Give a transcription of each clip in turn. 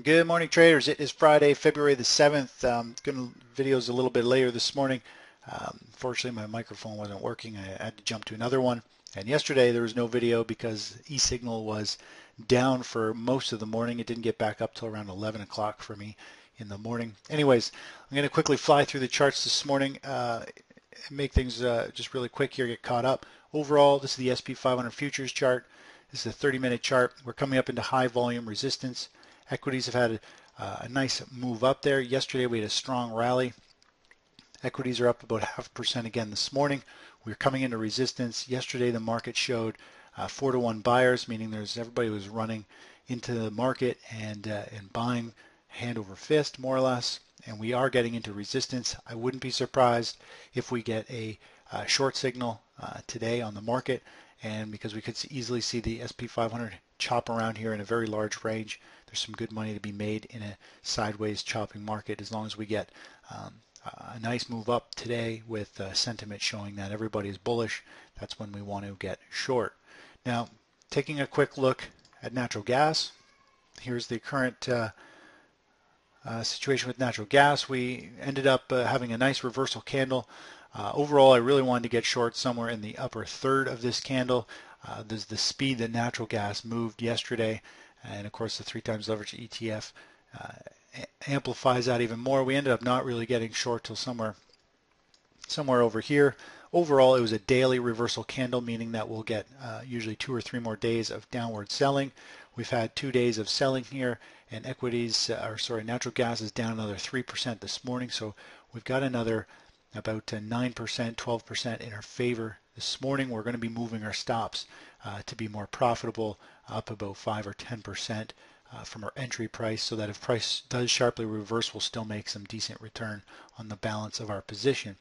Good morning, traders. It is Friday, February the 7th. Video's a little bit later this morning. Fortunately, my microphone wasn't working. I had to jump to another one. And yesterday there was no video because eSignal was down for most of the morning. It didn't get back up till around 11 o'clock for me in the morning. Anyways, I'm going to quickly fly through the charts this morning, make things just really quick here, get caught up. Overall, this is the SP 500 futures chart. This is a 30-minute chart. We're coming up into high volume resistance. Equities have had a nice move up there. Yesterday we had a strong rally. Equities are up about 0.5% again this morning. We're coming into resistance. Yesterday the market showed 4-to-1 buyers, meaning everybody was running into the market and buying hand over fist more or less. And we are getting into resistance. I wouldn't be surprised if we get a short signal today on the market, and because we could easily see the SP 500 chop around here in a very large range. There's some good money to be made in a sideways chopping market as long as we get a nice move up today with sentiment showing that everybody is bullish. That's when we want to get short. Now, taking a quick look at natural gas. Here's the current situation with natural gas. We ended up having a nice reversal candle. Overall, I really wanted to get short somewhere in the upper third of this candle. There's the speed that natural gas moved yesterday, and of course the 3 times leverage ETF amplifies that even more. We ended up not really getting short till somewhere over here. Overall, it was a daily reversal candle, meaning that we'll get usually 2 or 3 more days of downward selling. We've had 2 days of selling here, and natural gas is down another 3% this morning. So we've got another about 9%, 12% in our favor this morning. We're going to be moving our stops to be more profitable, up about 5 or 10% from our entry price, so that if price does sharply reverse, we'll still make some decent return on the balance of our position.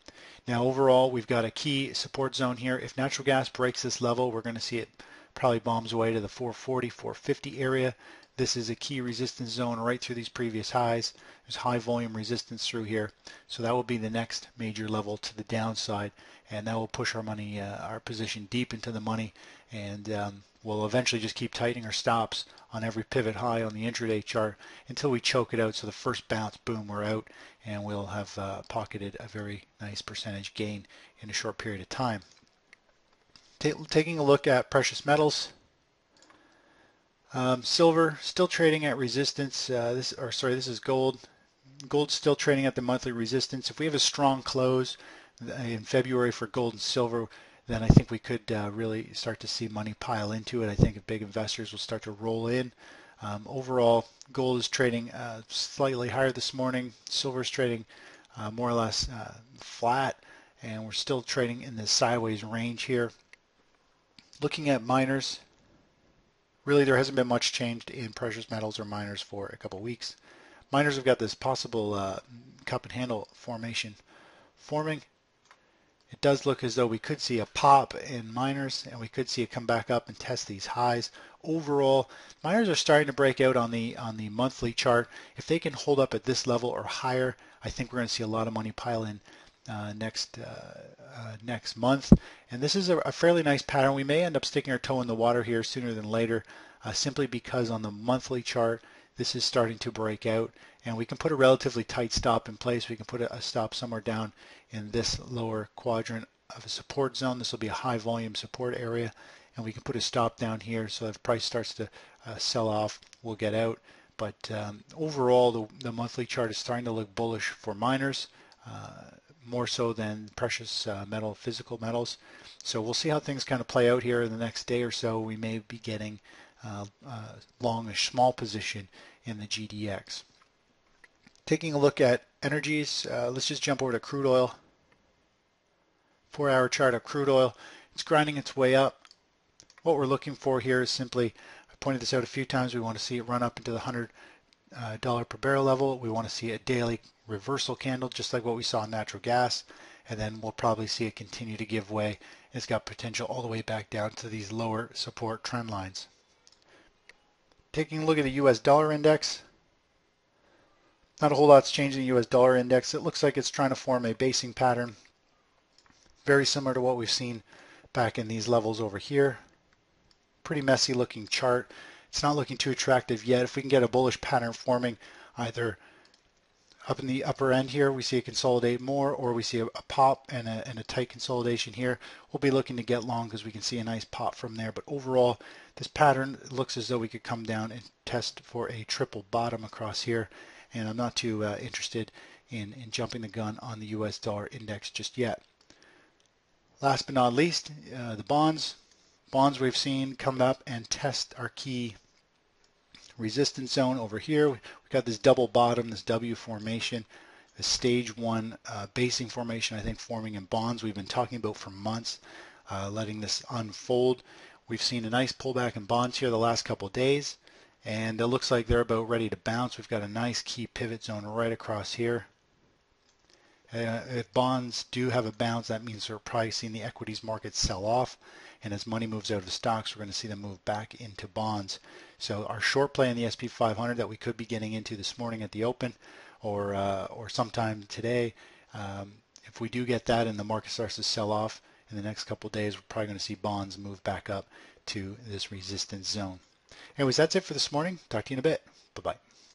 Now overall, we've got a key support zone here. If natural gas breaks this level, we're going to see it probably bombs away to the 440, 450 area. This is a key resistance zone right through these previous highs. There's high volume resistance through here, so that will be the next major level to the downside, and that will push our money, our position deep into the money, and we'll eventually just keep tightening our stops on every pivot high on the intraday chart until we choke it out. So the first bounce, boom, we're out, and we'll have pocketed a very nice percentage gain in a short period of time. Taking a look at precious metals. Silver still trading at resistance. This is gold. Gold's still trading at the monthly resistance. If we have a strong close in February for gold and silver, then I think we could really start to see money pile into it. I think if big investors will start to roll in. Overall, gold is trading slightly higher this morning. Silver is trading more or less flat, and we're still trading in the sideways range here. Looking at miners, really there hasn't been much changed in precious metals or miners for a couple weeks. Miners have got this possible cup and handle formation forming. It does look as though we could see a pop in miners, and we could see it come back up and test these highs. Overall, miners are starting to break out on the monthly chart. If they can hold up at this level or higher, I think we're going to see a lot of money pile in next month. And this is a fairly nice pattern. We may end up sticking our toe in the water here sooner than later, simply because on the monthly chart this is starting to break out, and we can put a relatively tight stop in place. We can put a stop somewhere down in this lower quadrant of a support zone. This will be a high volume support area, and we can put a stop down here, so if price starts to sell off, we'll get out. But overall, the monthly chart is starting to look bullish for miners, more so than precious physical metals. So we'll see how things kind of play out here in the next day or so. We may be getting longish small position in the GDX. Taking a look at energies, let's just jump over to crude oil. 4-hour chart of crude oil. It's grinding its way up. What we're looking for here is simply, I pointed this out a few times, we want to see it run up into the $100 per barrel level. We want to see a daily reversal candle, just like what we saw in natural gas, and then we'll probably see it continue to give way. It's got potential all the way back down to these lower support trend lines. Taking a look at the US dollar index, not a whole lot's changed in the US dollar index. It looks like it's trying to form a basing pattern, very similar to what we've seen back in these levels over here. Pretty messy looking chart. It's not looking too attractive yet. If we can get a bullish pattern forming either up in the upper end here, we see it consolidate more, or we see a pop and a tight consolidation here, we'll be looking to get long because we can see a nice pop from there. But overall, this pattern looks as though we could come down and test for a triple bottom across here, and I'm not too interested in jumping the gun on the US dollar index just yet. Last but not least, the bonds. Bonds we've seen come up and test our key resistance zone over here. We've got this double bottom, this W formation, the stage one basing formation, I think, forming in bonds we've been talking about for months, letting this unfold. We've seen a nice pullback in bonds here the last couple of days, and it looks like they're about ready to bounce. We've got a nice key pivot zone right across here. If bonds do have a bounce, that means we're probably seeing the equities market sell off, and as money moves out of the stocks, we're going to see them move back into bonds. So our short play in the SP 500 that we could be getting into this morning at the open, or sometime today, if we do get that and the market starts to sell off in the next couple of days, we're probably going to see bonds move back up to this resistance zone. Anyways, that's it for this morning. Talk to you in a bit. Bye-bye.